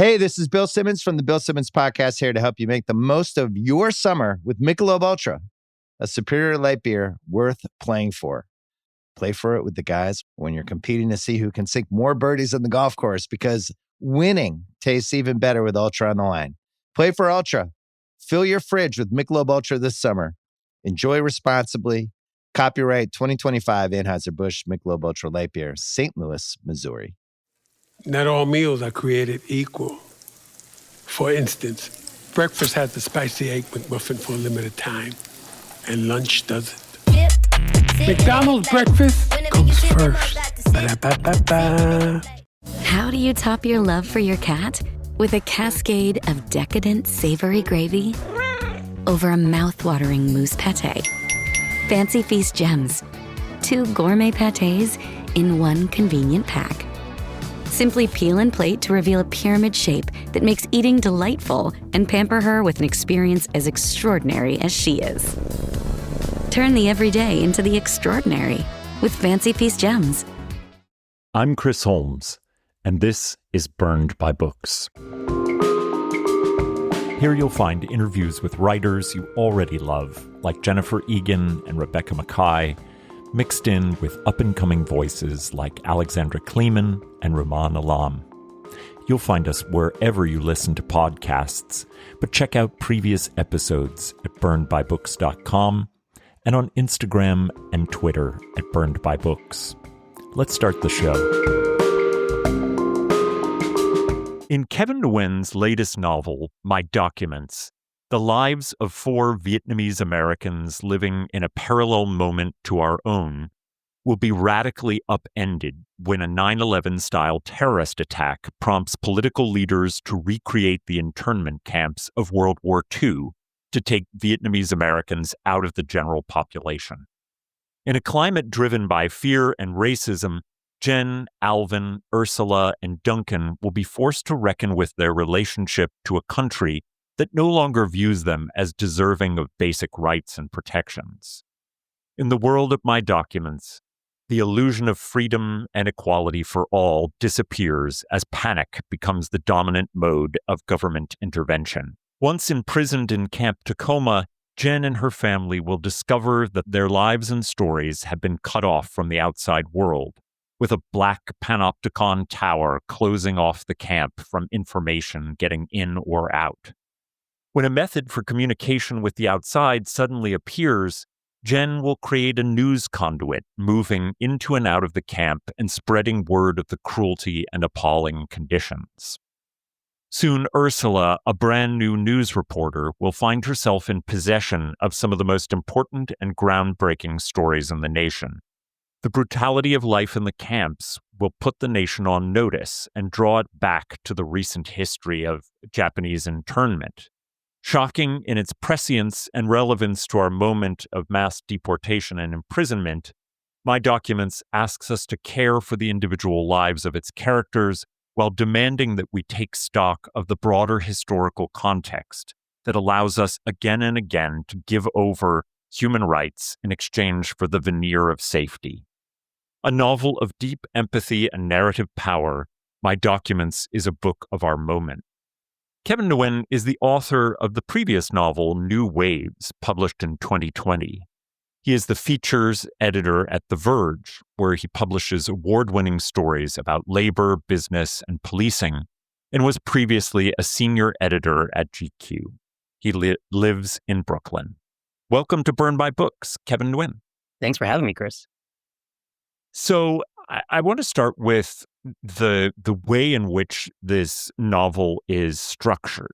Hey, this is Bill Simmons from the Bill Simmons Podcast, here to help you make the most of your summer with Michelob Ultra, a superior light beer worth playing for. Play for it with the guys when you're competing to see who can sink more birdies on the golf course, because winning tastes even better with Ultra on the line. Play for Ultra. Fill your fridge with Michelob Ultra this summer. Enjoy responsibly. Copyright 2025 Anheuser-Busch Michelob Ultra Light Beer, St. Louis, Missouri. Not all meals are created equal. For instance, breakfast has the spicy egg McMuffin for a limited time, and lunch doesn't. McDonald's breakfast comes first. Ba-da-ba-ba-ba. How do you top your love for your cat? With a cascade of decadent savory gravy over a mouth-watering mousse pate. Fancy Feast gems. 2 gourmet pâtés in one convenient pack. Simply peel and plate to reveal a pyramid shape that makes eating delightful and pamper her with an experience as extraordinary as she is. Turn the everyday into the extraordinary with Fancy Feast gems. I'm Chris Holmes, and this is Burned by Books. Here you'll find interviews with writers you already love, like Jennifer Egan and Rebecca Makkai, mixed in with up-and-coming voices like Alexandra Kleeman and Rumaan Alam. You'll find us wherever you listen to podcasts, but check out previous episodes at burnedbybooks.com and on Instagram and Twitter at burnedbybooks. Let's start the show. In Kevin Nguyen's latest novel, My Documents, the lives of 4 Vietnamese Americans living in a parallel moment to our own will be radically upended when a 9/11-style terrorist attack prompts political leaders to recreate the internment camps of World War II to take Vietnamese Americans out of the general population. In a climate driven by fear and racism, Jen, Alvin, Ursula, and Duncan will be forced to reckon with their relationship to a country that no longer views them as deserving of basic rights and protections. In the world of My Documents, the illusion of freedom and equality for all disappears as panic becomes the dominant mode of government intervention. Once imprisoned in Camp Tacoma, Jen and her family will discover that their lives and stories have been cut off from the outside world, with a black panopticon tower closing off the camp from information getting in or out. When a method for communication with the outside suddenly appears, Jen will create a news conduit moving into and out of the camp and spreading word of the cruelty and appalling conditions. Soon, Ursula, a brand new news reporter, will find herself in possession of some of the most important and groundbreaking stories in the nation. The brutality of life in the camps will put the nation on notice and draw it back to the recent history of Japanese internment. Shocking in its prescience and relevance to our moment of mass deportation and imprisonment, My Documents asks us to care for the individual lives of its characters while demanding that we take stock of the broader historical context that allows us again and again to give over human rights in exchange for the veneer of safety. A novel of deep empathy and narrative power, My Documents is a book of our moment. Kevin Nguyen is the author of the previous novel, New Waves, published in 2020. He is the features editor at The Verge, where he publishes award-winning stories about labor, business, and policing, and was previously a senior editor at GQ. He lives in Brooklyn. Welcome to Burn by Books, Kevin Nguyen. Thanks for having me, Chris. So I want to start with the way in which this novel is structured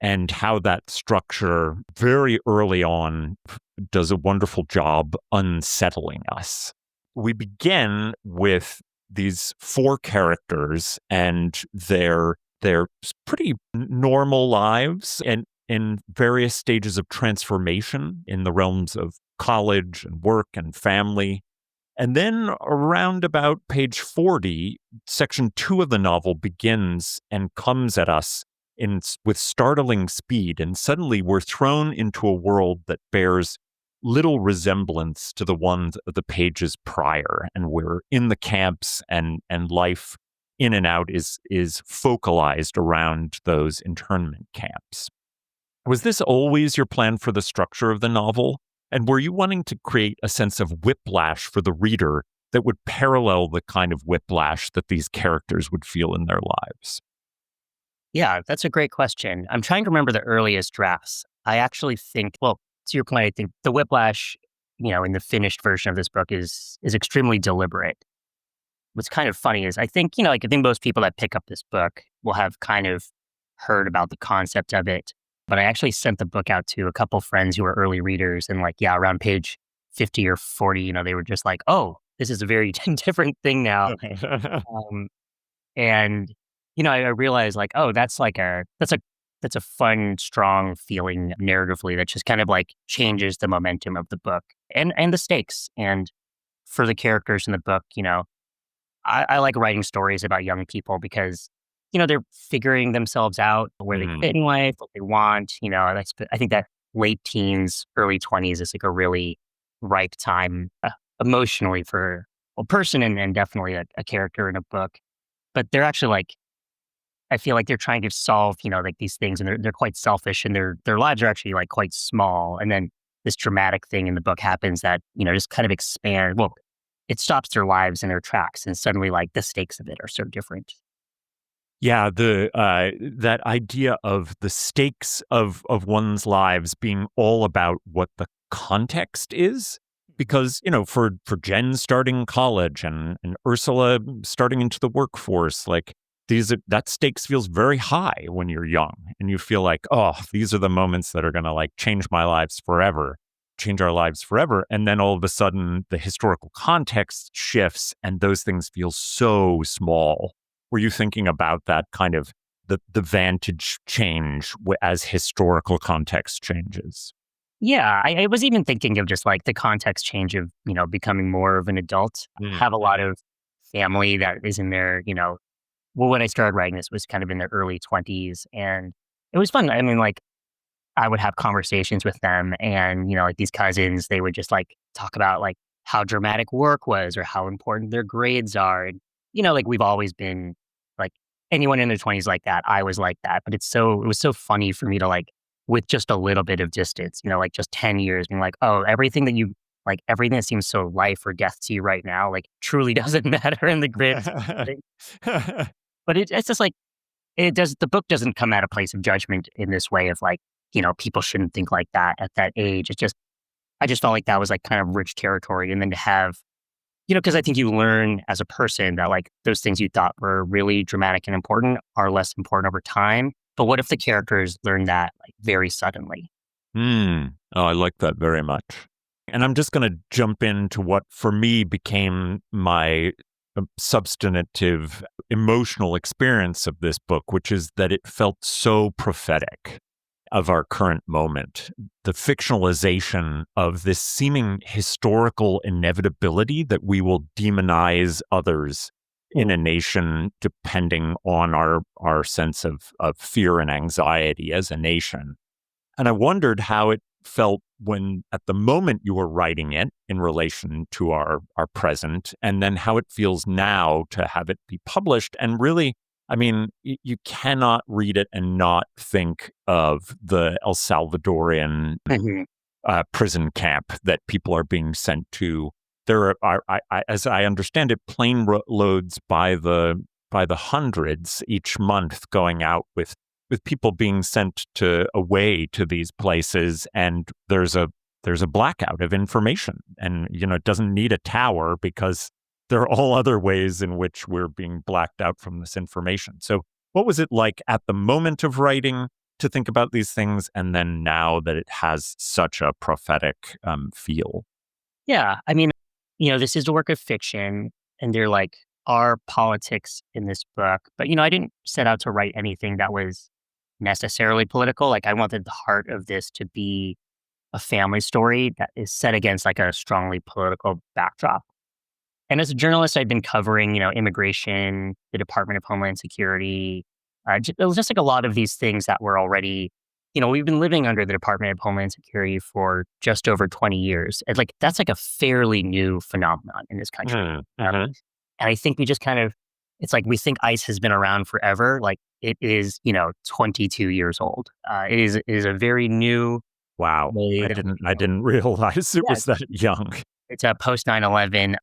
and how that structure very early on does a wonderful job unsettling us. We begin with these 4 characters and their pretty normal lives and in various stages of transformation in the realms of college and work and family. And then around about page 40, section 2 of the novel begins and comes at us with startling speed. And suddenly we're thrown into a world that bears little resemblance to the ones of the pages prior. And we're in the camps and life in and out is focalized around those internment camps. Was this always your plan for the structure of the novel? And were you wanting to create a sense of whiplash for the reader that would parallel the kind of whiplash that these characters would feel in their lives? Yeah, that's a great question. I'm trying to remember the earliest drafts. I actually think, well, to your point, I think the whiplash, in the finished version of this book is extremely deliberate. What's kind of funny is I think, I think most people that pick up this book will have kind of heard about the concept of it. But I actually sent the book out to a couple friends who were early readers, and around page 50 or 40, they were just like, "Oh, this is a very different thing now." Um, and I realized oh, that's a fun, strong feeling narratively that just kind of changes the momentum of the book and the stakes. And for the characters in the book, I like writing stories about young people because, they're figuring themselves out where they fit in life, what they want. I think that late teens, early 20s is a really ripe time emotionally for a person and definitely a character in a book. But they're actually I feel like they're trying to solve, these things, and they're quite selfish, and their lives are actually quite small. And then this dramatic thing in the book happens that, just kind of expand. Well, it stops their lives in their tracks, and suddenly the stakes of it are so different. Yeah, the that idea of the stakes of one's lives being all about what the context is, because for Jen starting college and Ursula starting into the workforce, that stakes feels very high when you're young, and you feel like, oh, these are the moments that are going to change my lives forever, change our lives forever. And then all of a sudden, the historical context shifts, and those things feel so small. Were you thinking about that kind of the vantage change as historical context changes? Yeah, I was even thinking of just the context change of, becoming more of an adult. I have a lot of family that is in their, well, when I started writing this was kind of in their early 20s, and it was fun. I mean, I would have conversations with them, and, these cousins, they would just talk about how dramatic work was or how important their grades are. And, we've always been like anyone in their 20s like that. I was like that, but it was so funny for me to with just a little bit of distance, just 10 years being oh, everything everything that seems so life or death to you right now, truly doesn't matter in the grand scheme of things. But it's just the book doesn't come at a place of judgment in this way of people shouldn't think like that at that age. I just felt like that was kind of rich territory. And then to have, because I think you learn as a person that those things you thought were really dramatic and important are less important over time. But what if the characters learn that very suddenly? Oh, I like that very much. And I'm just going to jump into what for me became my substantive emotional experience of this book, which is that it felt so prophetic of our current moment. The fictionalization of this seeming historical inevitability that we will demonize others in a nation depending on our sense of fear and anxiety as a nation. And I wondered how it felt when at the moment you were writing it in relation to our present, and then how it feels now to have it be published. And really, I mean, you cannot read it and not think of the El Salvadorian prison camp that people are being sent to. There are, as I understand it, plane loads by the hundreds each month going out with people being sent away to these places, and there's a blackout of information, and it doesn't need a tower because there are all other ways in which we're being blacked out from this information. So what was it like at the moment of writing to think about these things, and then now that it has such a prophetic feel? Yeah, I mean, this is a work of fiction, and there are politics in this book, but I didn't set out to write anything that was necessarily political. I wanted the heart of this to be a family story that is set against a strongly political backdrop. And as a journalist, I'd been covering, immigration, the Department of Homeland Security. It was just a lot of these things that were already, we've been living under the Department of Homeland Security for just over 20 years. It's that's a fairly new phenomenon in this country. And I think we just kind of, It's like we think ice has been around forever. Like it is, 22 years old. It is a very new Wow. way I of, didn't realize it yeah, was that young. it's a post 9/11.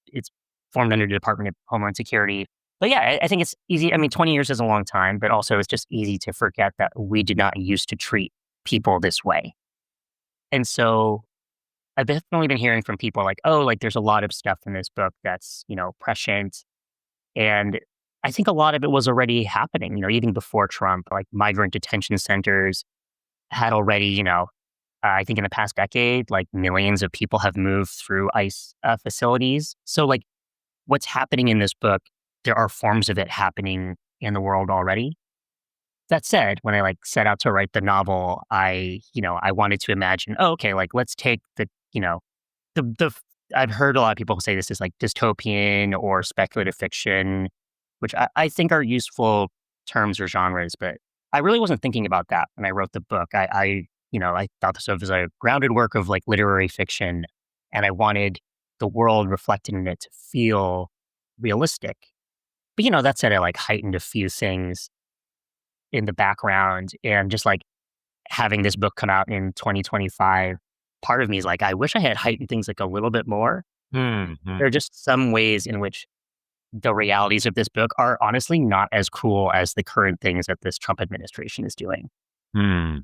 It's formed under the Department of Homeland Security. But yeah, I think it's easy. I mean, 20 years is a long time, but also it's just easy to forget that we did not used to treat people this way. And so I've definitely been hearing from people like, oh, like there's a lot of stuff in this book that's, prescient. And I think a lot of it was already happening, even before Trump, like migrant detention centers had already, I think in the past decade, like millions of people have moved through ICE facilities. So, like, what's happening in this book, there are forms of it happening in the world already. That said, when I like set out to write the novel, I wanted to imagine, oh, okay, like let's take the I've heard a lot of people say this is like dystopian or speculative fiction, which I think are useful terms or genres, but I really wasn't thinking about that when I wrote the book. I thought this of as a grounded work of like literary fiction, and I wanted the world reflected in it to feel realistic. But that said, I like heightened a few things in the background, and just like having this book come out in 2025, part of me is like, I wish I had heightened things like a little bit more. Mhm. There are just some ways in which the realities of this book are honestly not as cool as the current things that this Trump administration is doing. Hmm.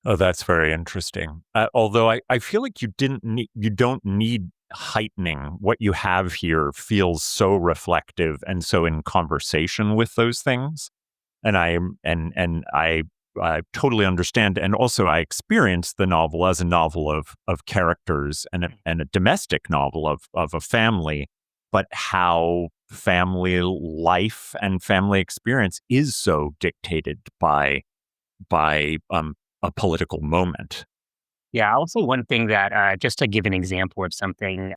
Oh, that's very interesting. Although I feel like you don't need heightening. What you have here feels so reflective and so in conversation with those things. And I totally understand. And also, I experienced the novel as a novel of characters and a domestic novel of a family, but how family life and family experience is so dictated by a political moment. Yeah, also one thing that, just to give an example of something,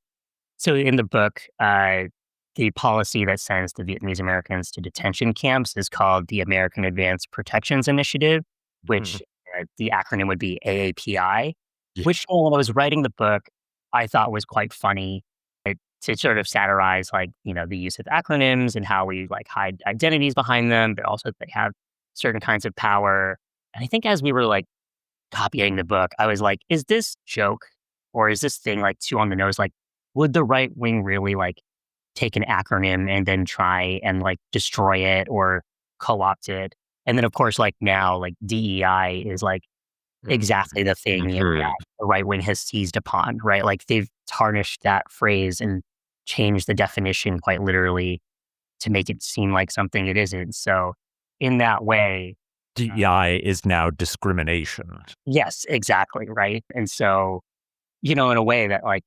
so in the book, the policy that sends the Vietnamese Americans to detention camps is called the American Advanced Protections Initiative, Mm. which the acronym would be AAPI, Yeah. which when I was writing the book, I thought was quite funny to sort of satirize like, the use of acronyms and how we like hide identities behind them, but also they have certain kinds of power. And I think as we were like copying the book, I was like, is this joke or is this thing like too on the nose? Like, would the right wing really like take an acronym and then try and like destroy it or co-opt it? And then of course, like now, like DEI is like exactly the thing Mhm. that the right wing has seized upon, right? Like they've tarnished that phrase and changed the definition quite literally to make it seem like something it isn't. So in that way, DEI is now discrimination. yes, exactly, right? And so, in a way that like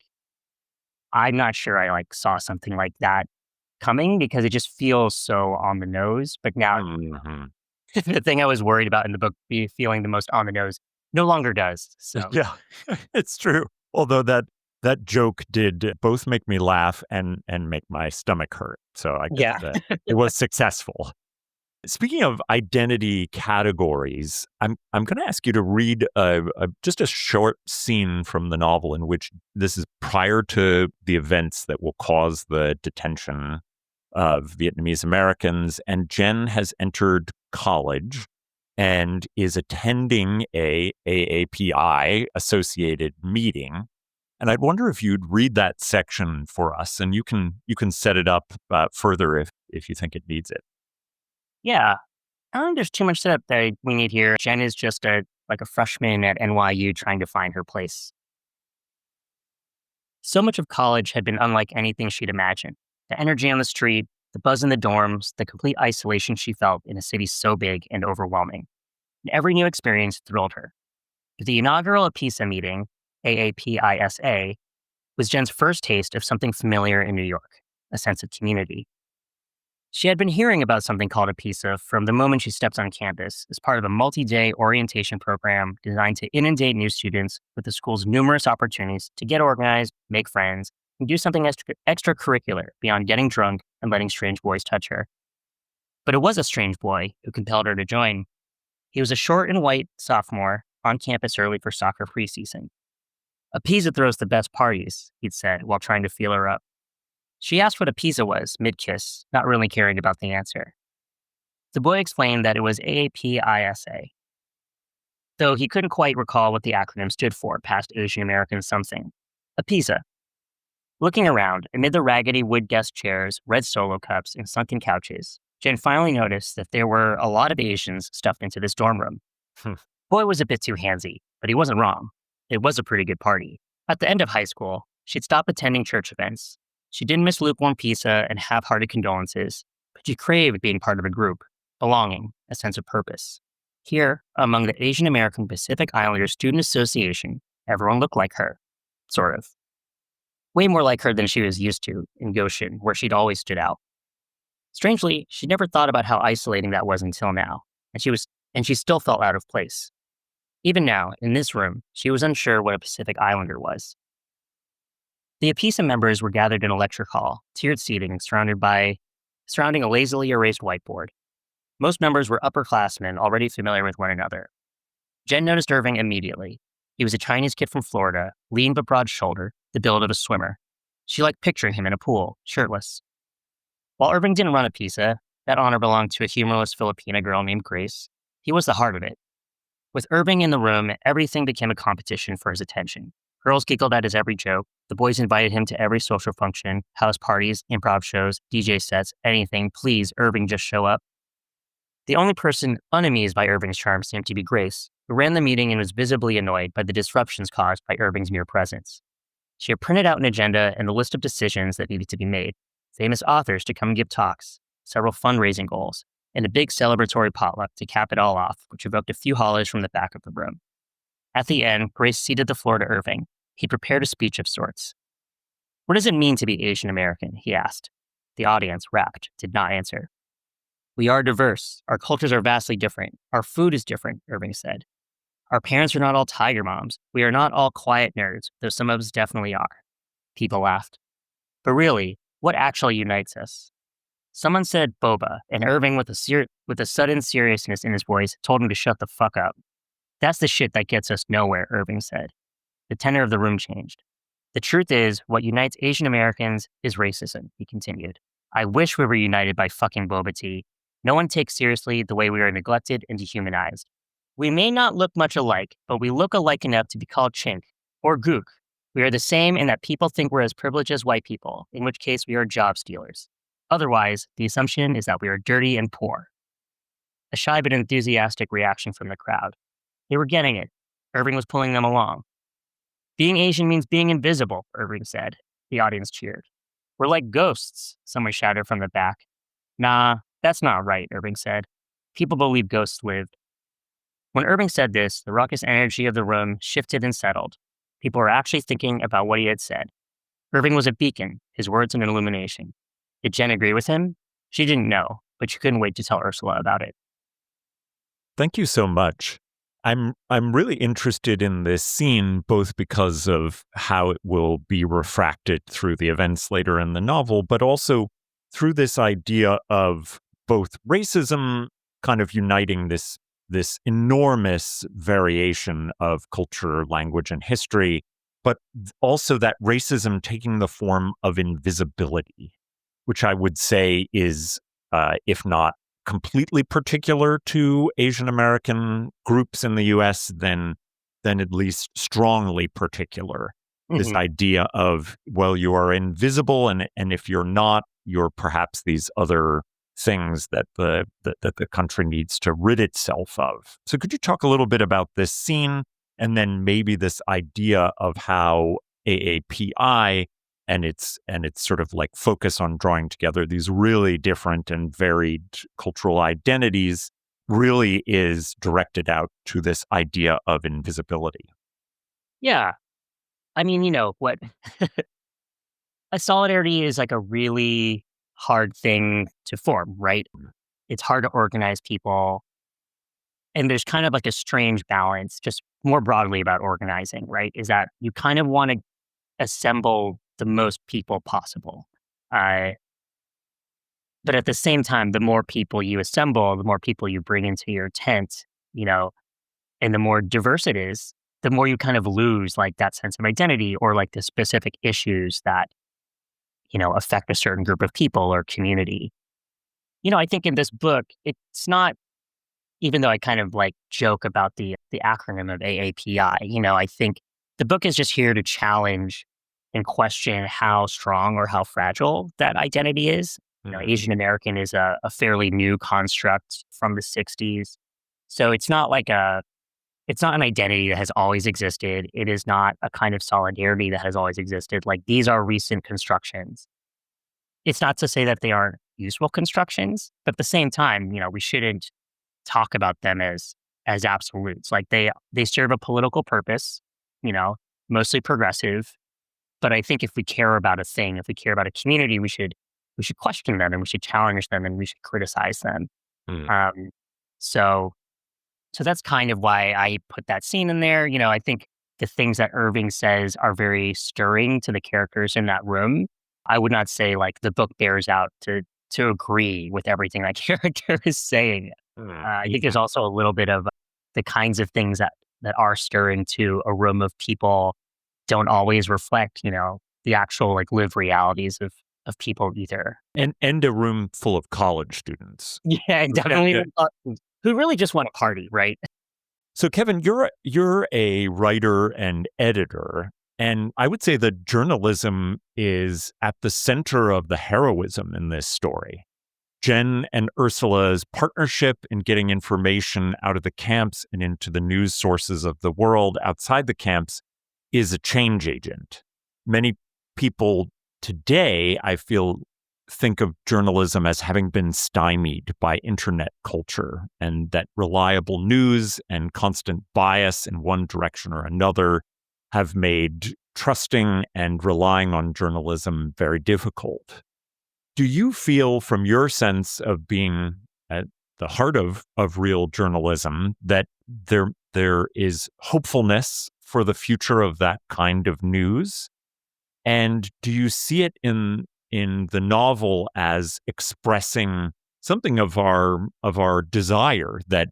I'm not sure I like saw something like that coming because it just feels so on the nose. But now Mhm. the thing I was worried about in the book be feeling the most on the nose no longer does. So Yeah, it's true. Although that joke did both make me laugh and make my stomach hurt. So I guess yeah. that it was successful. Speaking of identity categories, I'm going to ask you to read just a short scene from the novel in which this is prior to the events that will cause the detention of Vietnamese Americans, and Jen has entered college and is attending a AAPI associated meeting. And I'd wonder if you'd read that section for us, and you can set it up further if you think it needs it. Yeah. I don't think there's too much setup that we need here. Jen is just a freshman at NYU trying to find her place. So much of college had been unlike anything she'd imagined. The energy on the street, the buzz in the dorms, the complete isolation she felt in a city so big and overwhelming. And every new experience thrilled her. But the inaugural APISA meeting, AAPISA, was Jen's first taste of something familiar in New York, a sense of community. She had been hearing about something called APISA from the moment she stepped on campus as part of a multi-day orientation program designed to inundate new students with the school's numerous opportunities to get organized, make friends, and do something extracurricular beyond getting drunk and letting strange boys touch her. But it was a strange boy who compelled her to join. He was a short and white sophomore on campus early for soccer preseason. APISA throws the best parties, he'd said while trying to feel her up. She asked what a pizza was mid-kiss, not really caring about the answer. The boy explained that it was AAPISA, though he couldn't quite recall what the acronym stood for past Asian American something. A pizza. Looking around, amid the raggedy wood desk chairs, red solo cups, and sunken couches, Jen finally noticed that there were a lot of Asians stuffed into this dorm room. Hmm. Boy was a bit too handsy, but he wasn't wrong. It was a pretty good party. At the end of high school, she'd stopped attending church events. She didn't miss lukewarm pizza and half-hearted condolences, but she craved being part of a group, belonging, a sense of purpose. Here, among the Asian American Pacific Islanders Student Association, everyone looked like her. Sort of. Way more like her than she was used to in Goshen, where she'd always stood out. Strangely, she never thought about how isolating that was until now, and she still felt out of place. Even now, in this room, she was unsure what a Pacific Islander was. The APISA members were gathered in a lecture hall, tiered seating surrounding a lazily erased whiteboard. Most members were upperclassmen already familiar with one another. Jen noticed Irving immediately. He was a Chinese kid from Florida, lean but broad-shouldered, the build of a swimmer. She liked picturing him in a pool, shirtless. While Irving didn't run APISA, that honor belonged to a humorless Filipina girl named Grace. He was the heart of it. With Irving in the room, everything became a competition for his attention. Girls giggled at his every joke. The boys invited him to every social function, house parties, improv shows, DJ sets, anything. Please, Irving, just show up. The only person unamused by Irving's charm seemed to be Grace, who ran the meeting and was visibly annoyed by the disruptions caused by Irving's mere presence. She had printed out an agenda and the list of decisions that needed to be made, famous authors to come and give talks, several fundraising goals, and a big celebratory potluck to cap it all off, which evoked a few hollers from the back of the room. At the end, Grace ceded the floor to Irving. He prepared a speech of sorts. What does it mean to be Asian American? He asked. The audience, rapt, did not answer. We are diverse. Our cultures are vastly different. Our food is different, Irving said. Our parents are not all tiger moms. We are not all quiet nerds, though some of us definitely are. People laughed. But really, what actually unites us? Someone said boba, and Irving, with a sudden seriousness in his voice, told him to shut the fuck up. That's the shit that gets us nowhere, Irving said. The tenor of the room changed. The truth is, what unites Asian Americans is racism, he continued. I wish we were united by fucking boba tea. No one takes seriously the way we are neglected and dehumanized. We may not look much alike, but we look alike enough to be called chink or gook. We are the same in that people think we're as privileged as white people, in which case we are job stealers. Otherwise, the assumption is that we are dirty and poor. A shy but enthusiastic reaction from the crowd. They were getting it. Irving was pulling them along. Being Asian means being invisible, Irving said. The audience cheered. We're like ghosts, someone shouted from the back. Nah, that's not right, Irving said. People believe ghosts lived. When Irving said this, the raucous energy of the room shifted and settled. People were actually thinking about what he had said. Irving was a beacon, his words an illumination. Did Jen agree with him? She didn't know, but she couldn't wait to tell Ursula about it. Thank you so much. I'm really interested in this scene, both because of how it will be refracted through the events later in the novel, but also through this idea of both racism kind of uniting this enormous variation of culture, language, and history, but also that racism taking the form of invisibility, which I would say is, if not completely particular to Asian American groups in the U.S., then at least strongly particular. Mm-hmm. This idea of, well, you are invisible, and if you're not, you're perhaps these other things that the country needs to rid itself of. So could you talk a little bit about this scene, and then maybe this idea of how AAPI and its sort of like focus on drawing together these really different and varied cultural identities really is directed out to this idea of invisibility? Yeah. I mean, what a solidarity is like a really hard thing to form, right? It's hard to organize people. And there's kind of like a strange balance, just more broadly about organizing, right? Is that you kind of want to assemble the most people possible. But at the same time, the more people you assemble, the more people you bring into your tent, and the more diverse it is, the more you kind of lose like that sense of identity or like the specific issues that, affect a certain group of people or community. I think in this book, it's not, even though I kind of like joke about the acronym of AAPI, I think the book is just here to challenge and question how strong or how fragile that identity is. Asian American is a fairly new construct from the 60s. So it's not an identity that has always existed. It is not a kind of solidarity that has always existed. Like, these are recent constructions. It's not to say that they aren't useful constructions, but at the same time, we shouldn't talk about them as absolutes. Like, they serve a political purpose, mostly progressive. But I think if we care about a thing, if we care about a community, we should question them, and we should challenge them, and we should criticize them. So that's kind of why I put that scene in there. I think the things that Irving says are very stirring to the characters in that room. I would not say like the book bears out to agree with everything that character is saying. I think there's also a little bit of the kinds of things that are stirring to a room of people don't always reflect, the actual like lived realities of people either. And a room full of college students. Yeah, definitely. Who really just want to party, right? So, Kevin, you're a writer and editor, and I would say that journalism is at the center of the heroism in this story. Jen and Ursula's partnership in getting information out of the camps and into the news sources of the world outside the camps is a change agent. Many people today, I feel, think of journalism as having been stymied by internet culture, and that reliable news and constant bias in one direction or another have made trusting and relying on journalism very difficult. Do you feel, from your sense of being at the heart of real journalism, that there is hopefulness for the future of that kind of news? And do you see it in the novel as expressing something of our desire that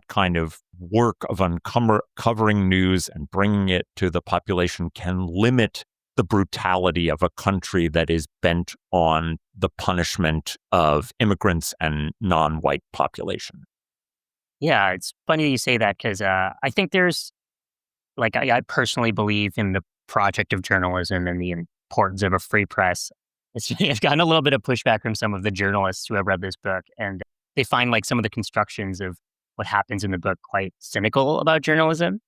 kind of work of uncovering news and bringing it to the population can limit the brutality of a country that is bent on the punishment of immigrants and non-white population? Yeah, it's funny that you say that, because I think there's, like, I personally believe in the project of journalism and the importance of a free press. It's gotten a little bit of pushback from some of the journalists who have read this book, and they find like some of the constructions of what happens in the book quite cynical about journalism.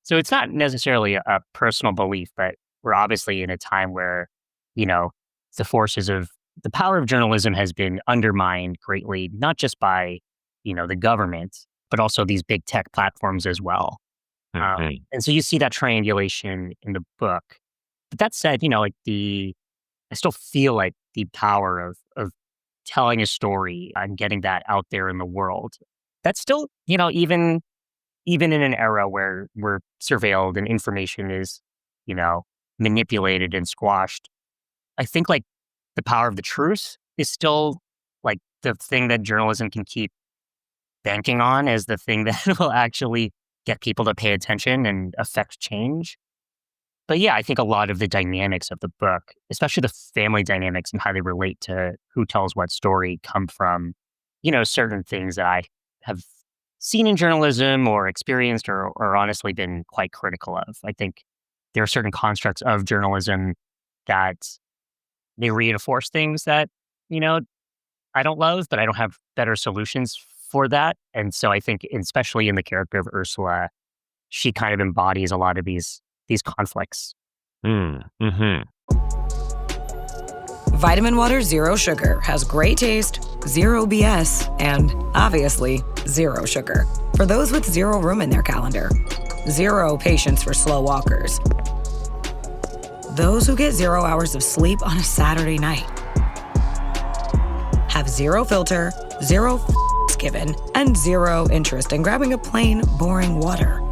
So it's not necessarily a personal belief, but we're obviously in a time where, the power of journalism has been undermined greatly, not just by, the government, but also these big tech platforms as well. And so you see that triangulation in the book. But that said, I still feel like the power of telling a story and getting that out there in the world. That's still, even in an era where we're surveilled and information is, manipulated and squashed. I think like the power of the truth is still like the thing that journalism can keep banking on as the thing that will actually get people to pay attention and affect change. But yeah, I think a lot of the dynamics of the book, especially the family dynamics and how they relate to who tells what story, come from, certain things that I have seen in journalism or experienced or honestly been quite critical of. I think there are certain constructs of journalism that they reinforce things that, I don't love, but I don't have better solutions for that. And so I think, especially in the character of Ursula, she kind of embodies a lot of these conflicts. Vitamin Water Zero Sugar has great taste, zero BS, and obviously zero sugar. For those with zero room in their calendar, zero patience for slow walkers, those who get 0 hours of sleep on a Saturday night, have zero filter, zero given, and zero interest in grabbing a plain, boring water.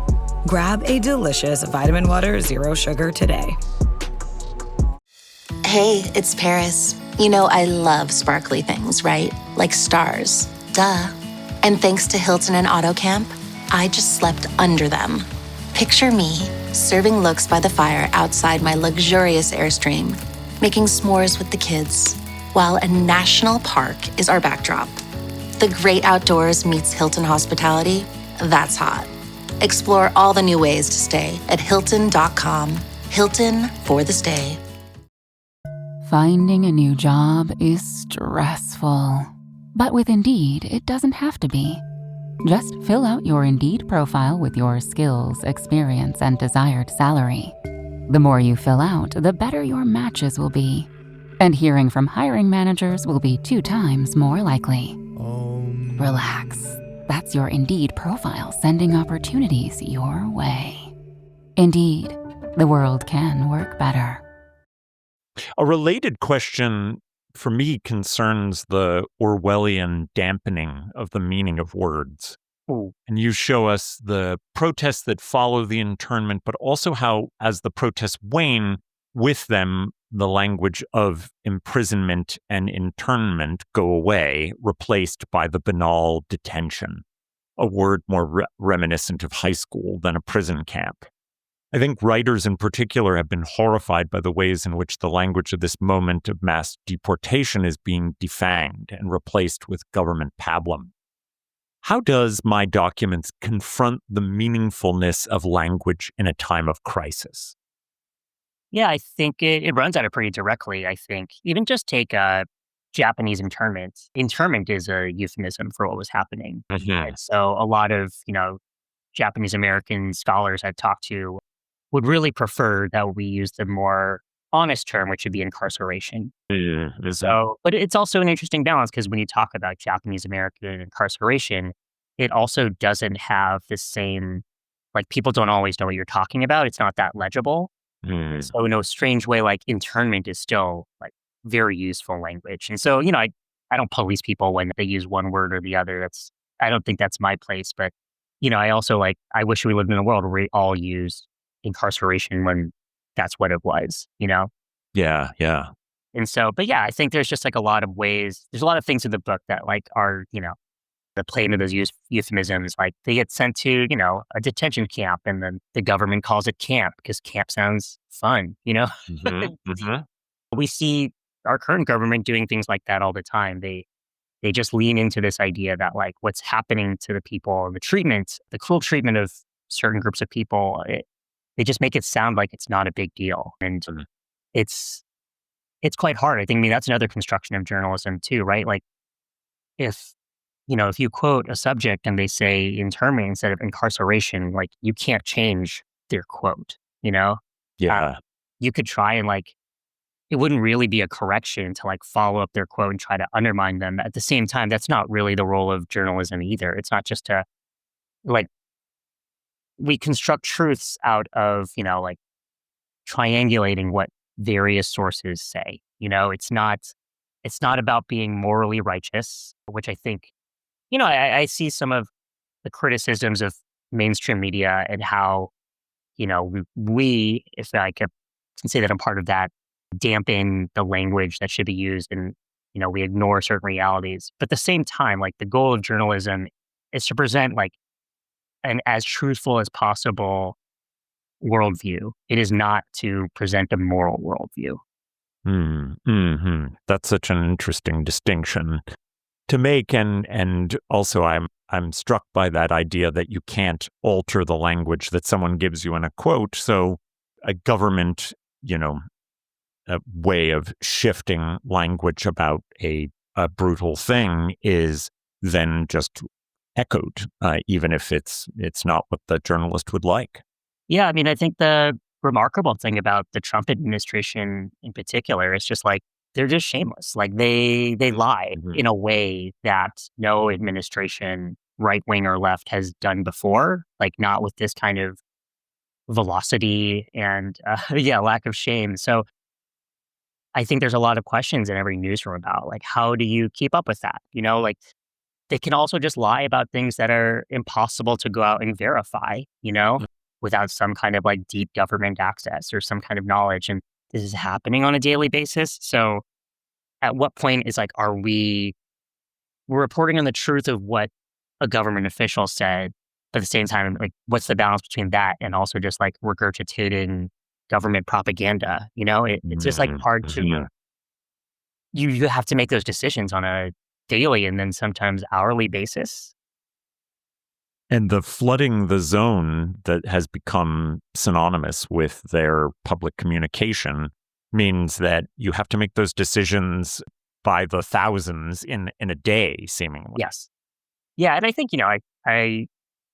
Grab a delicious Vitamin Water Zero Sugar today. Hey, it's Paris. I love sparkly things, right? Like stars. Duh. And thanks to Hilton and AutoCamp, I just slept under them. Picture me, serving looks by the fire outside my luxurious Airstream. making s'mores with the kids, while a national park is our backdrop. The great outdoors meets Hilton hospitality. That's hot. Explore all the new ways to stay at Hilton.com. Hilton for the stay. Finding a new job is stressful. But with Indeed, it doesn't have to be. Just fill out your Indeed profile with your skills, experience, and desired salary. The more you fill out, the better your matches will be. And hearing from hiring managers will be 2 times more likely. Relax. That's your Indeed profile sending opportunities your way. Indeed, the world can work better. A related question for me concerns the Orwellian dampening of the meaning of words. Ooh. And you show us the protests that follow the internment, but also how, as the protests wane, with them, the language of imprisonment and internment go away, replaced by the banal detention, a word more reminiscent of high school than a prison camp. I think writers in particular have been horrified by the ways in which the language of this moment of mass deportation is being defanged and replaced with government pablum. How does My Documents confront the meaningfulness of language in a time of crisis? Yeah, I think it runs at it pretty directly. I think even just take Japanese internment. Internment is a euphemism for what was happening. And so a lot of, Japanese American scholars I've talked to would really prefer that we use the more honest term, which would be incarceration. So, but it's also an interesting balance because when you talk about Japanese American incarceration, it also doesn't have the same, like people don't always know what you're talking about. It's not that legible. So in a strange way, like internment is still like very useful language. And so, I don't police people when they use one word or the other. I don't think that's my place. But, I also I wish we lived in a world where we all use incarceration when that's what it was, Yeah. And so, but yeah, I think there's just a lot of ways, there's a lot of things in the book that are, the play into those euphemisms. Like they get sent to, a detention camp and then the government calls it camp because camp sounds fun, We see our current government doing things like that all the time. They just lean into this idea that what's happening to the people, the cruel treatment of certain groups of people, they just make it sound like it's not a big deal. And it's quite hard. I mean, that's another construction of journalism too, right? Like if you quote a subject and they say internment instead of incarceration, you can't change their quote, Yeah. You could try and it wouldn't really be a correction to follow up their quote and try to undermine them. At the same time, that's not really the role of journalism either. It's not just to we construct truths out of, triangulating what various sources say. It's not about being morally righteous, which I think, I see some of the criticisms of mainstream media and how, we, if I can say that I'm part of that, dampen the language that should be used and, we ignore certain realities. But at the same time, the goal of journalism is to present an as truthful as possible worldview. It is not to present a moral worldview. That's such an interesting distinction to make, and also I'm struck by that idea that you can't alter the language that someone gives you in a quote. So a government, a way of shifting language about a brutal thing is then just echoed, even if it's not what the journalist would like. Yeah, I mean, I think the remarkable thing about the Trump administration in particular is just they're just shameless. They lie in a way that no administration, right wing or left, has done before. Not with this kind of velocity and lack of shame. So I think there's a lot of questions in every newsroom about how do you keep up with that? They can also just lie about things that are impossible to go out and verify, without some kind of deep government access or some kind of knowledge. And this is happening on a daily basis. So at what point is we're reporting on the truth of what a government official said, but at the same time, what's the balance between that and also just regurgitating government propaganda. It's just like hard to, you have to make those decisions on a daily and then sometimes hourly basis. And the flooding the zone that has become synonymous with their public communication means that you have to make those decisions by the thousands in a day, seemingly. Yes. Yeah. And I think, I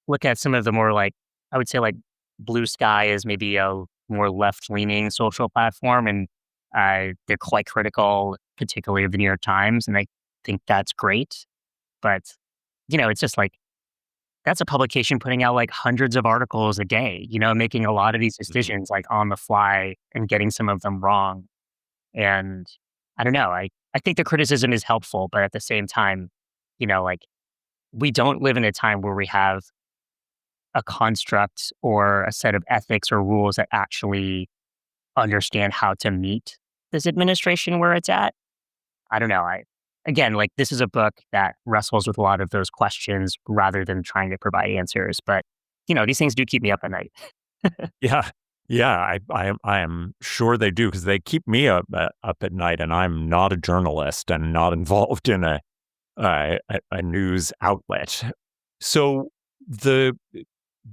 look at some of the more like, I would say like Blue Sky is maybe a more left leaning social platform. And they're quite critical, particularly of the New York Times. And I think that's great. But, it's just like, that's a publication putting out like hundreds of articles a day, making a lot of these decisions like on the fly and getting some of them wrong. And I don't know, I think the criticism is helpful, but at the same time, like we don't live in a time where we have a construct or a set of ethics or rules that actually understand how to meet this administration where it's at. I don't know. Again, like this is a book that wrestles with a lot of those questions rather than trying to provide answers. But, these things do keep me up at night. Yeah. Yeah, I am sure they do because they keep me up at night, and I'm not a journalist and not involved in a news outlet. So the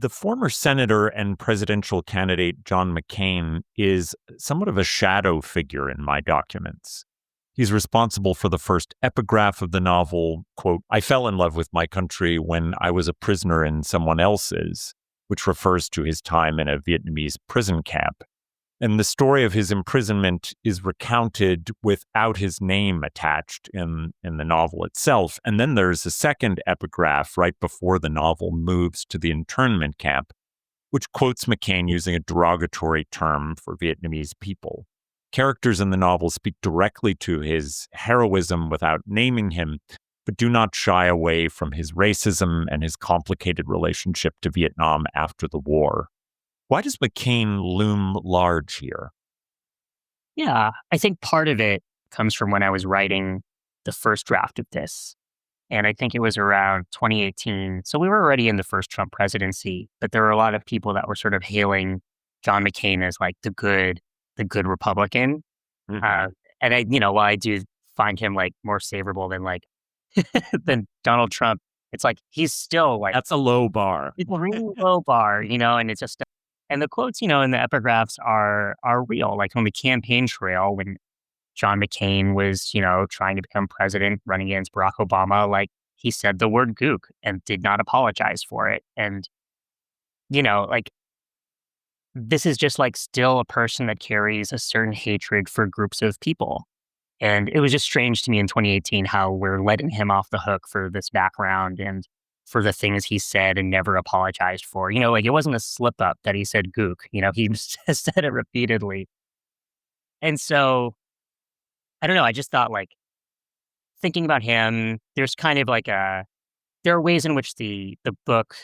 former senator and presidential candidate John McCain is somewhat of a shadow figure in my documents. He's responsible for the first epigraph of the novel, quote, "I fell in love with my country when I was a prisoner in someone else's," which refers to his time in a Vietnamese prison camp. And the story of his imprisonment is recounted without his name attached in the novel itself. And then there's a second epigraph right before the novel moves to the internment camp, which quotes McCain using a derogatory term for Vietnamese people. Characters in the novel speak directly to his heroism without naming him, but do not shy away from his racism and his complicated relationship to Vietnam after the war. Why does McCain loom large here? Yeah, I think part of it comes from when I was writing the first draft of this. And I think it was around 2018. So we were already in the first Trump presidency, but there were a lot of people that were sort of hailing John McCain as like the good Republican. And while I do find him like more savorable than like than Donald Trump, it's like he's still like That's a low bar. it's a really low bar, and it's just and the quotes, in the epigraphs are real. Like on the campaign trail when John McCain was, trying to become president, running against Barack Obama, like he said the word gook and did not apologize for it. And, like this is just like still a person that carries a certain hatred for groups of people. And it was just strange to me in 2018 how we're letting him off the hook for this background and for the things he said and never apologized for. Like it wasn't a slip up that he said gook, he said it repeatedly. And so, I don't know, I just thought like thinking about him, there's kind of like there are ways in which the book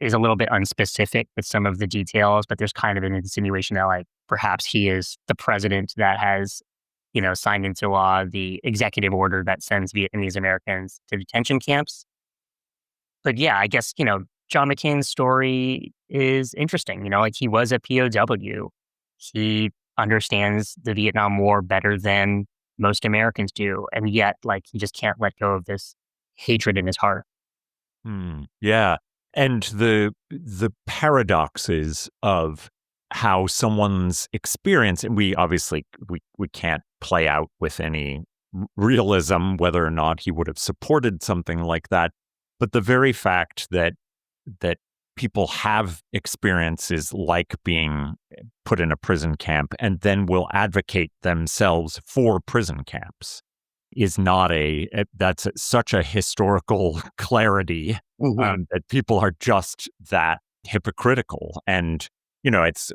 is a little bit unspecific with some of the details, but there's kind of an insinuation that like perhaps he is the president that has, signed into law the executive order that sends Vietnamese Americans to detention camps. But yeah, I guess, John McCain's story is interesting. Like he was a POW. He understands the Vietnam War better than most Americans do. And yet, like, he just can't let go of this hatred in his heart. Yeah. And the paradoxes of how someone's experience, and we obviously we can't play out with any realism whether or not he would have supported something like that, but the very fact that people have experiences like being put in a prison camp and then will advocate themselves for prison camps is not that's such a historical clarity that people are just that hypocritical. And,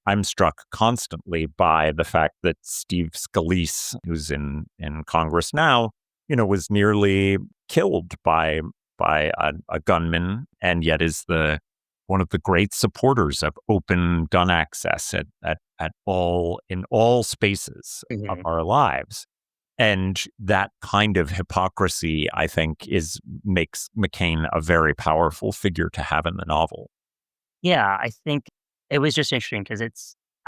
I'm struck constantly by the fact that Steve Scalise, who's in Congress now, was nearly killed by a gunman, and yet is one of the great supporters of open gun access in all spaces of our lives. And that kind of hypocrisy, I think, makes McCain a very powerful figure to have in the novel. Yeah, I think it was just interesting because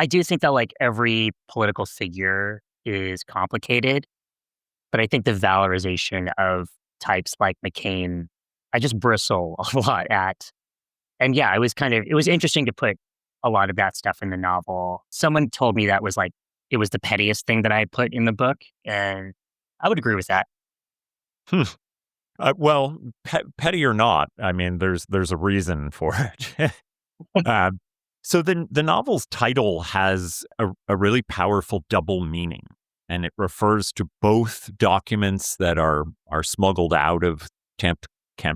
I do think that like every political figure is complicated, but I think the valorization of types like McCain, I just bristle a lot at. And yeah, it was interesting to put a lot of that stuff in the novel. Someone told me that was like, it was the pettiest thing that I put in the book. And I would agree with that. Hmm. Well, petty or not, I mean, there's a reason for it. uh, so the novel's title has a really powerful double meaning, and it refers to both documents that are smuggled out of Camp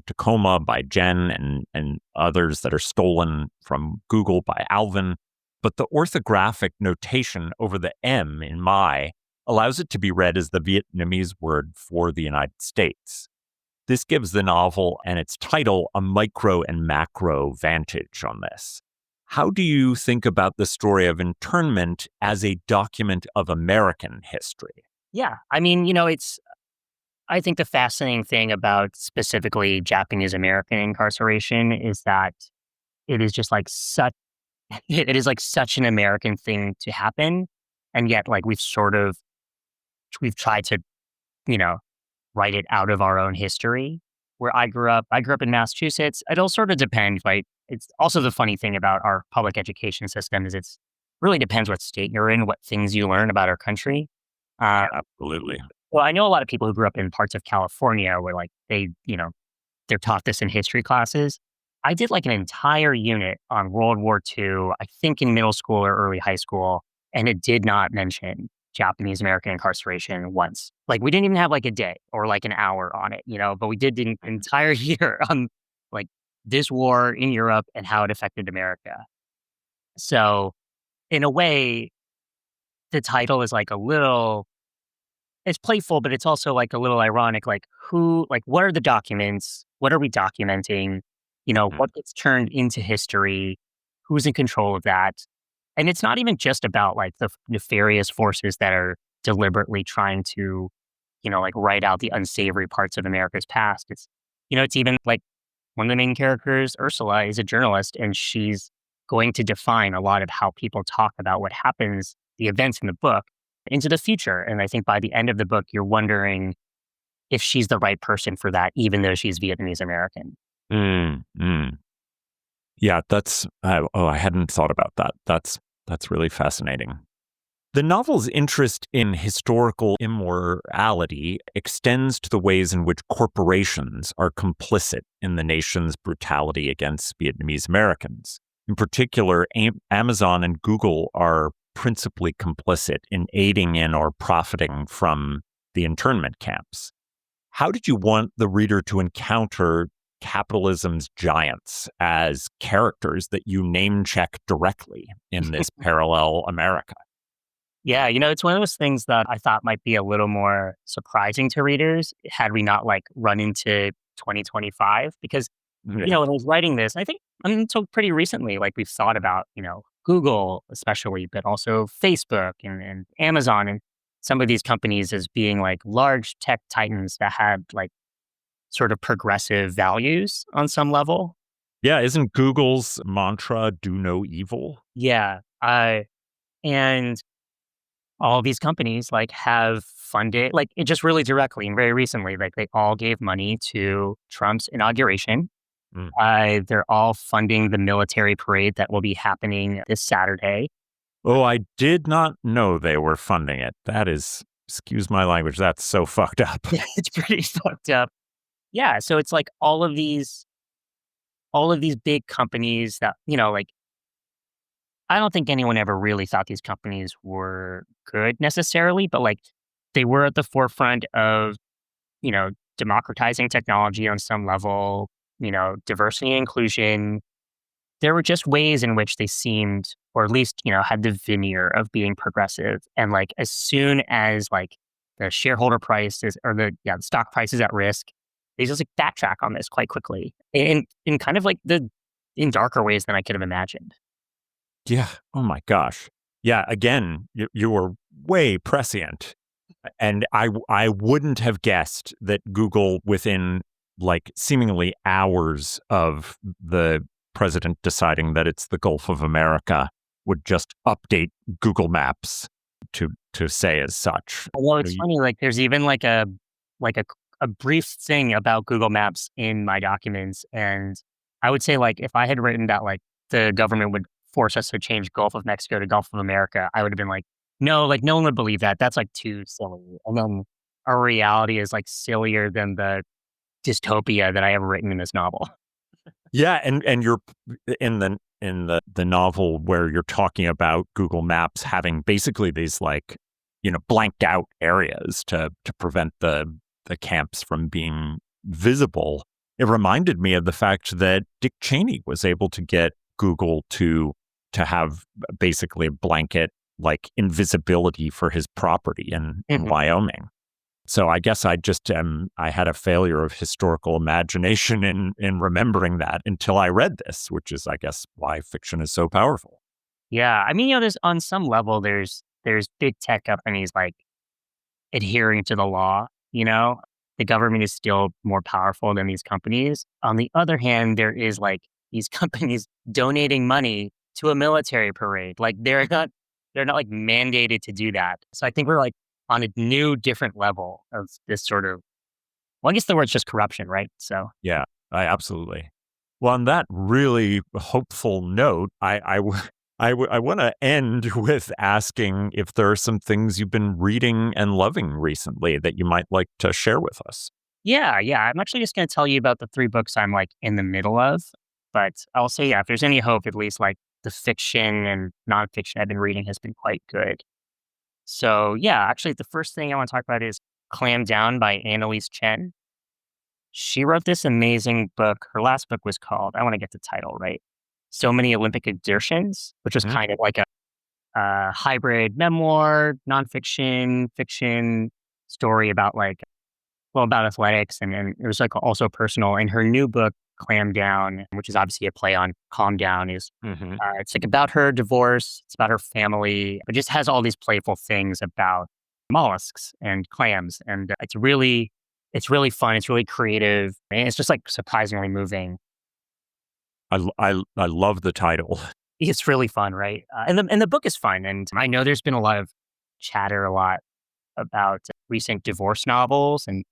Tacoma by Jen and others that are stolen from Google by Alvin. But the orthographic notation over the M in my allows it to be read as the Vietnamese word for the United States. This gives the novel and its title a micro and macro vantage on this. How do you think about the story of internment as a document of American history? Yeah. I mean, I think the fascinating thing about specifically Japanese American incarceration is that it is just like it is like such an American thing to happen. And yet, like, we've tried to, you know, write it out of our own history. Where I grew up in Massachusetts. It'll sort of depend, right? It's also the funny thing about our public education system is it's really depends what state you're in, what things you learn about our country. Uh, Absolutely. well, I know a lot of people who grew up in parts of California where like they're taught this in history classes. I did like an entire unit on World War II, I think in middle school or early high school, and it did not mention Japanese American incarceration once. Like we didn't even have like a day or like an hour on it, but we did an entire year on like this war in Europe and how it affected America. So in a way, the title is like a little it's playful, but it's also like a little ironic. What are the documents? What are we documenting? What gets turned into history? Who's in control of that? And it's not even just about like the nefarious forces that are deliberately trying to, like write out the unsavory parts of America's past. It's even like one of the main characters, Ursula, is a journalist and she's going to define a lot of how people talk about what happens, the events in the book into the future. And I think by the end of the book, you're wondering if she's the right person for that, even though she's Vietnamese American. Yeah, that's, I hadn't thought about that. That's really fascinating. The novel's interest in historical immorality extends to the ways in which corporations are complicit in the nation's brutality against Vietnamese Americans. In particular, Amazon and Google are principally complicit in aiding in or profiting from the internment camps. How did you want the reader to encounter capitalism's giants as characters that you name check directly in this parallel America? Yeah, it's one of those things that I thought might be a little more surprising to readers had we not like run into 2025 because when I was writing this, I think until pretty recently, like we've thought about, Google especially, but also Facebook and Amazon and some of these companies as being like large tech titans that had like sort of progressive values on some level. Yeah, isn't Google's mantra "do no evil"? Yeah, and all of these companies like have funded like it just really directly and very recently, like they all gave money to Trump's inauguration. They're all funding the military parade that will be happening this Saturday. Oh, I did not know they were funding it. That is, excuse my language, that's so fucked up. It's pretty fucked up. Yeah, so it's like all of these big companies that, like I don't think anyone ever really thought these companies were good necessarily, but like they were at the forefront of, democratizing technology on some level, diversity and inclusion. There were just ways in which they seemed, or at least, had the veneer of being progressive. And like as soon as like the shareholder price is, or the stock price is at risk, they just like backtrack on this quite quickly in kind of like in darker ways than I could have imagined. Yeah. Oh my gosh. Yeah. Again, you were way prescient. And I wouldn't have guessed that Google, within like seemingly hours of the president deciding that it's the Gulf of America, would just update Google Maps to say as such. Well, it's funny, like there's even like a brief thing about Google Maps in my documents. And I would say like if I had written that like the government would force us to change Gulf of Mexico to Gulf of America, I would have been like, no, like no one would believe that. That's like too silly. And then our reality is like sillier than the dystopia that I have written in this novel. Yeah, and you're in the novel where you're talking about Google Maps having basically these like, blanked out areas to prevent the camps from being visible. It reminded me of the fact that Dick Cheney was able to get Google to have basically a blanket like invisibility for his property in Wyoming. So I guess I just I had a failure of historical imagination in remembering that until I read this, which is, I guess, why fiction is so powerful. Yeah. I mean, there's on some level, there's big tech companies like adhering to the law, the government is still more powerful than these companies. On the other hand, there is like these companies donating money to a military parade. Like they're not like mandated to do that. So I think we're like on a new, different level of this sort of, well, I guess the word's just corruption, right? So Yeah, absolutely. Well, on that really hopeful note, I want to end with asking if there are some things you've been reading and loving recently that you might like to share with us. yeah. I'm actually just going to tell you about the 3 books I'm like in the middle of. But I'll say, yeah, if there's any hope, at least like the fiction and nonfiction I've been reading has been quite good. So yeah, actually the first thing I want to talk about is Clam Down by Annalise Chen. She wrote this amazing book. Her last book was called, I want to get the title right, So Many Olympic Exertions, which was kind of like a hybrid memoir, nonfiction, fiction story about like, well, about athletics. And it was like also personal. And her new book, Clam Down, which is obviously a play on Calm Down, is it's like about her divorce, it's about her family, but just has all these playful things about mollusks and clams. And it's really fun. It's really creative. And it's just like surprisingly moving. I love the title. It's really fun, right? And the book is fun. And I know there's been a lot of chatter, a lot about recent divorce novels. And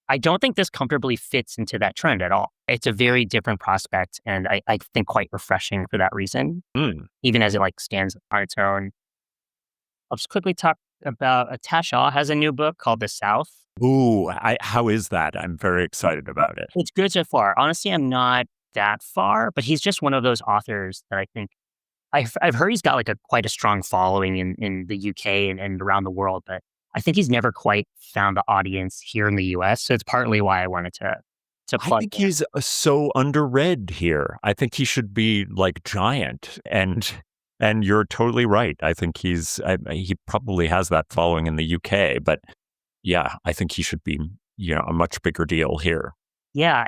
I don't think this comfortably fits into that trend at all. It's a very different prospect. And I think quite refreshing for that reason, even as it like stands on its own. I'll just quickly talk about Tash Shaw has a new book called The South. Ooh, how is that? I'm very excited about it. It's good so far. Honestly, I'm not that far, but he's just one of those authors that I think I've heard he's got like quite a strong following in the UK and around the world, but I think he's never quite found the audience here in the US. So it's partly why I wanted to plug I think he's so underread here. I think he should be like giant, and you're totally right. I think he probably has that following in the UK, but yeah, I think he should be, a much bigger deal here. Yeah,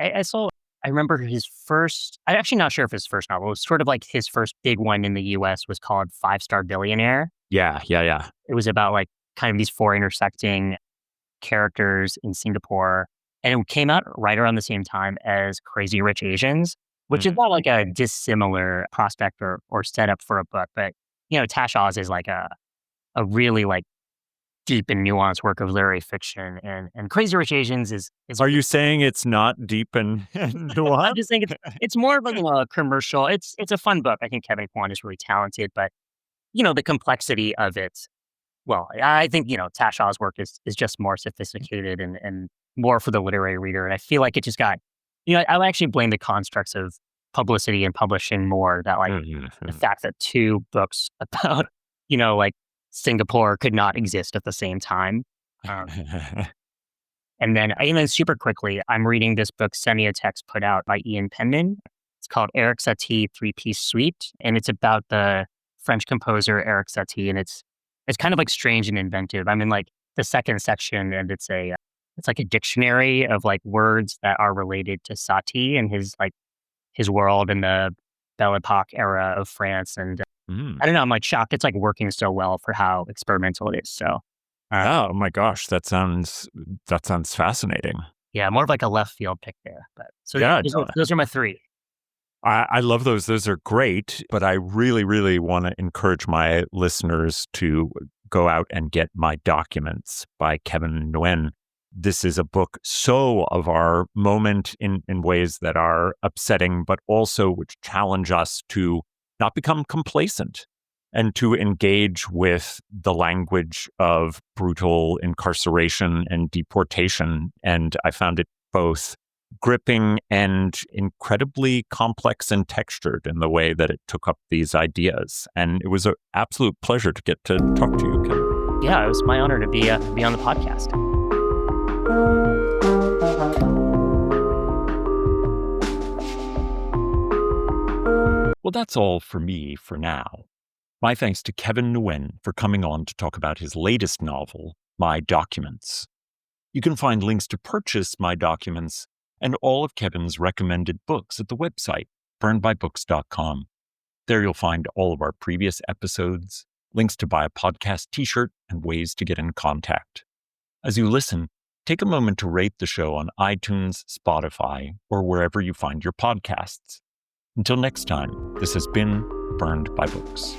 I remember I'm actually not sure if his first novel, it was sort of like his first big one in the US was called 5-Star Billionaire. Yeah. It was about like kind of these 4 intersecting characters in Singapore. And it came out right around the same time as Crazy Rich Asians, which is not like a dissimilar prospect or setup for a book. But, Tash Oz is like a really like deep and nuanced work of literary fiction. And Crazy Rich Asians is Are you saying it's not deep and nuanced? I'm just saying it's more of like a commercial. It's a fun book. I think Kevin Kwan is really talented, but, the complexity of it. Well, I think, Tash Shaw's work is just more sophisticated and more for the literary reader. And I feel like it just got, I actually blame the constructs of publicity and publishing more that like the fact that 2 books about, like Singapore could not exist at the same time. And then super quickly, I'm reading this book Semiotext put out by Ian Penman. It's called Eric Satie 3-Piece Suite. And it's about the French composer Eric Satie. And it's kind of like strange and inventive. I'm in like the second section and it's like a dictionary of like words that are related to Satie and his world in the Belle Epoque era of France. And I don't know, I'm like shocked. It's like working so well for how experimental it is. So, oh my gosh, that sounds fascinating. Yeah, more of like a left field pick there. But so yeah, those are my 3. I love those. Those are great. But I really, really want to encourage my listeners to go out and get My Documents by Kevin Nguyen. This is a book so of our moment in ways that are upsetting, but also which challenge us to not become complacent and to engage with the language of brutal incarceration and deportation. And I found it both gripping and incredibly complex and textured in the way that it took up these ideas. And it was an absolute pleasure to get to talk to you, Kevin. Yeah, it was my honor to be on the podcast. Well, that's all for me for now. My thanks to Kevin Nguyen for coming on to talk about his latest novel, My Documents. You can find links to purchase My Documents and all of Kevin's recommended books at the website, burnedbybooks.com. There you'll find all of our previous episodes, links to buy a podcast t-shirt, and ways to get in contact. As you listen, take a moment to rate the show on iTunes, Spotify, or wherever you find your podcasts. Until next time, this has been Burned by Books.